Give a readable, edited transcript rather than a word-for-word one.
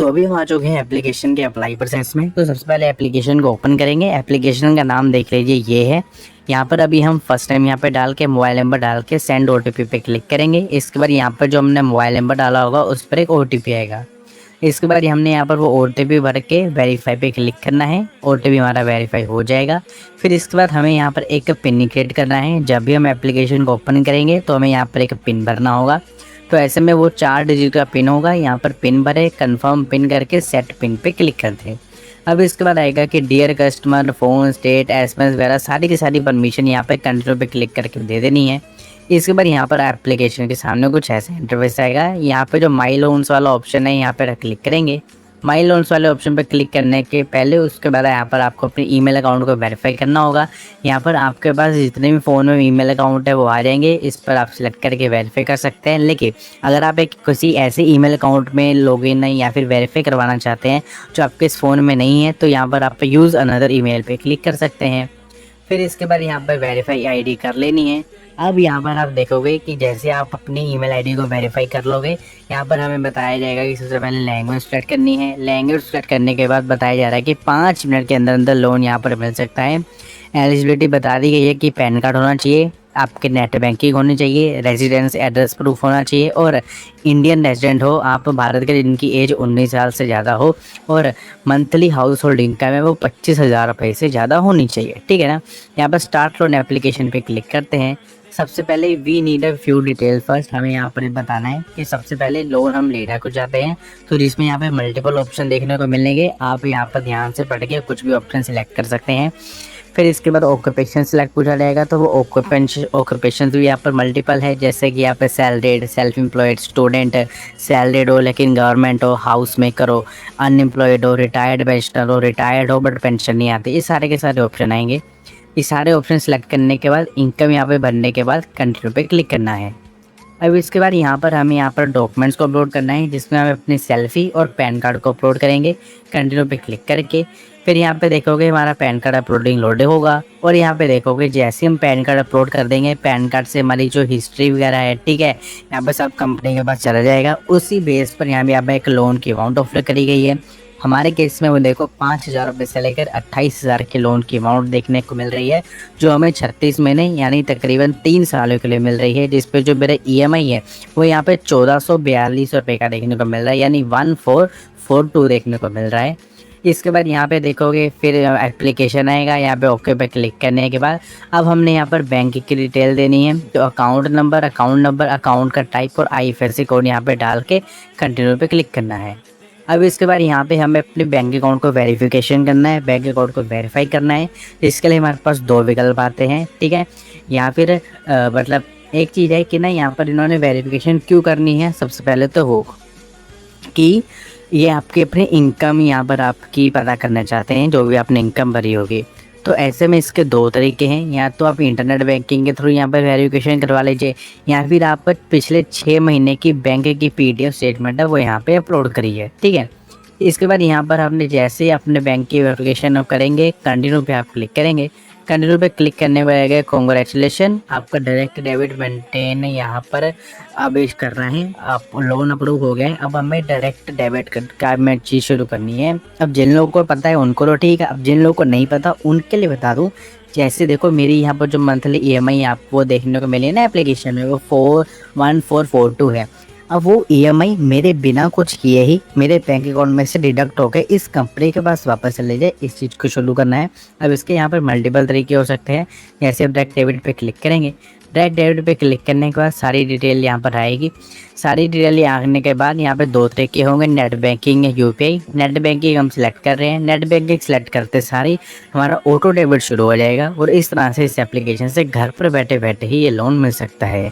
तो अभी हम आ चुके हैं एप्लीकेशन के अप्लाई प्रोसेस में। तो सबसे पहले एप्लीकेशन को ओपन करेंगे। एप्लीकेशन का नाम देख लीजिए, ये है। यहाँ पर अभी हम फर्स्ट टाइम यहाँ पे डाल के मोबाइल नंबर डाल के सेंड ओटीपी पे क्लिक करेंगे। इसके बाद यहाँ पर जो हमने मोबाइल नंबर डाला होगा उस पर एक ओटीपी आएगा। इसके बाद हमने यहाँ पर वो ओटीपी भर के वेरीफाई पे क्लिक करना है। ओटीपी हमारा वेरीफाई हो जाएगा। फिर इसके बाद हमें यहाँ पर एक पिन क्रिएट करना है। जब भी हम एप्लीकेशन को ओपन करेंगे तो हमें यहाँ पर एक पिन भरना होगा। तो ऐसे में वो 4 डिजिट का पिन होगा। यहाँ पर पिन भरे, कंफर्म पिन करके सेट पिन पे क्लिक करते हैं। अब इसके बाद आएगा कि dear customer, phone, state, SMS वगैरह सारी की सारी परमिशन यहाँ पे कंटिन्यू पे क्लिक करके दे देनी है। इसके बाद यहाँ पर एप्लीकेशन के सामने कुछ ऐसा इंटरफेस आएगा। यहाँ पे जो माई लोन्स वाला ऑप्शन है यहाँ पर क्लिक करेंगे। माई लोन्स वाले ऑप्शन पर क्लिक करने के पहले उसके बाद यहाँ पर आपको अपने ईमेल अकाउंट को वेरीफाई करना होगा। यहाँ पर आपके पास जितने भी फ़ोन में ईमेल अकाउंट है वो आ जाएंगे। इस पर आप सिलेक्ट करके वेरीफाई कर सकते हैं। लेकिन अगर आप एक किसी ऐसे ईमेल अकाउंट में लॉगिन या फिर वेरीफाई करवाना चाहते हैं जो आपके इस फ़ोन में नहीं है, तो यहाँ पर आप यूज़ अनदर ईमेल पे क्लिक कर सकते हैं। फिर इसके बाद यहाँ पर वेरीफाई आईडी कर लेनी है। अब यहाँ पर आप देखोगे कि जैसे आप अपनी ईमेल आईडी को वेरीफाई कर लोगे, यहाँ पर हमें बताया जाएगा कि सबसे पहले लैंग्वेज सेलेक्ट करनी है। लैंग्वेज सेलेक्ट करने के बाद बताया जा रहा है कि 5 मिनट के अंदर अंदर लोन यहाँ पर मिल सकता है। एलिजिबिलिटी बता दी गई है कि पैन कार्ड होना चाहिए, आपके नेट बैंकिंग होनी चाहिए, रेजिडेंस एड्रेस प्रूफ होना चाहिए और इंडियन रेजिडेंट हो आप, भारत के जिनकी एज 19 साल से ज़्यादा हो और मंथली हाउस होल्ड इनकम है वो 25,000 रुपये से ज़्यादा होनी चाहिए। ठीक है ना। यहाँ पर स्टार्ट लोन एप्लीकेशन पे क्लिक करते हैं। सबसे पहले we need a few detail first, हमें यहाँ पर बताना है कि सबसे पहले लोन हम लेना को चाहते हैं। तो जिसमें यहाँ पे मल्टीपल ऑप्शन देखने को मिलेंगे, आप यहाँ पर ध्यान से पढ़ के कुछ भी ऑप्शन सिलेक्ट कर सकते हैं। फिर इसके बाद ऑक्यूपेशन सिलेक्ट पूछा जाएगा, तो वो ऑक्यूपेशन भी यहाँ पर मल्टीपल है, जैसे कि यहाँ पे salaried, self employed, student, salaried हो लेकिन गवर्नमेंट हो, हाउस मेकर हो, अनएम्प्लॉयड हो, रिटायर्ड पेंशनर हो, रिटायर्ड हो बट पेंशन नहीं आती, ये सारे के सारे ऑप्शन आएंगे। ये सारे ऑप्शन सेलेक्ट करने के बाद इनकम यहाँ पे भरने के बाद कंटिन्यू पे क्लिक करना है। अब इसके बाद यहाँ पर हमें यहाँ पर डॉक्यूमेंट्स को अपलोड करना है, जिसमें हम अपनी सेल्फी और पैन कार्ड को अपलोड करेंगे कंटिन्यू पे क्लिक करके। फिर यहाँ पे देखोगे हमारा पैन कार्ड अपलोडिंग लोड होगा और यहाँ पे देखोगे जैसे हम पैन कार्ड अपलोड कर देंगे, पैन कार्ड से हमारी जो हिस्ट्री वगैरह है, ठीक है, यहाँ पर सब कंपनी के पास चला जाएगा। उसी बेस पर यहाँ पे एक लोन की अमाउंट ऑफर करी गई है। हमारे केस में वो देखो 5,000 रुपये से लेकर 28,000 के लोन की अमाउंट देखने को मिल रही है, जो हमें 36 महीने यानी तकरीबन 3 सालों के लिए मिल रही है। जिस पे जो मेरा ईएमआई है वो यहाँ पे 1442 रुपये का देखने को मिल रहा है, यानी 1442 देखने को मिल रहा है। इसके बाद यहाँ पे देखोगे फिर एप्लीकेशन आएगा। यहाँ पे ओके पे क्लिक करने के बाद अब हमने यहाँ पर बैंक की डिटेल देनी है। तो अकाउंट नंबर, अकाउंट का टाइप और आईएफएससी कोड यहाँ पे डाल के कंटिन्यू पे क्लिक करना है। अब इसके बाद यहाँ पे हमें अपने बैंक अकाउंट को वेरिफिकेशन करना है, बैंक अकाउंट को वेरीफाई करना है। इसके लिए हमारे पास 2 विकल्प आते हैं, ठीक है। या फिर मतलब एक चीज़ है कि ना, यहाँ पर इन्होंने वेरिफिकेशन क्यों करनी है, सबसे पहले तो वो कि ये आपकी अपनी इनकम यहाँ पर आपकी पता करना चाहते हैं, जो भी आपने इनकम भरी होगी। तो ऐसे में इसके 2 तरीके हैं, या तो आप इंटरनेट बैंकिंग के थ्रू यहाँ पर वेरिफिकेशन करवा लीजिए, या फिर आप पिछले 6 महीने की बैंक की पीडीएफ स्टेटमेंट है वो यहाँ पे अपलोड करिए, ठीक है। इसके बाद यहाँ पर आपने जैसे ही अपने बैंक की वेरिफिकेशन करेंगे, कंटिन्यू पे आप क्लिक करेंगे। कंटिन्यू पे क्लिक करने पर आएगा कॉन्ग्रेचुलेशन, आपका डायरेक्ट डेबिट मेंटेन यहाँ पर आवेश कर रहे हैं, आप लोन अप्रूव हो गए। अब हमें डायरेक्ट डेबिट का में चीज़ शुरू करनी है। अब जिन लोगों को पता है उनको तो ठीक है, अब जिन लोगों को नहीं पता उनके लिए बता दूँ। जैसे देखो मेरी यहाँ पर जो मंथली ईएमआई आपको देखने को मिली है ना एप्लीकेशन में, वो 41442 है। अब वो ईएमआई मेरे बिना कुछ किए ही मेरे बैंक अकाउंट में से डिडक्ट होकर इस कंपनी के पास वापस चले जाए, इस चीज़ को शुरू करना है। अब इसके यहाँ पर मल्टीपल तरीके हो सकते हैं। जैसे अब डायरेक्ट डेबिट पे क्लिक करेंगे, डायरेक्ट डेबिट पे क्लिक करने के बाद सारी डिटेल यहाँ पर आएगी। सारी डिटेल आने के बाद यहाँ पे 2 तरीके होंगे, नेट बैंकिंग या यूपीआई। नेट बैंकिंग हम सिलेक्ट कर रहे हैं। नेट बैंकिंग सिलेक्ट करते सारी हमारा ऑटो डेबिट शुरू हो जाएगा और इस तरह से इस एप्लीकेशन से घर पर बैठे बैठे ही ये लोन मिल सकता है।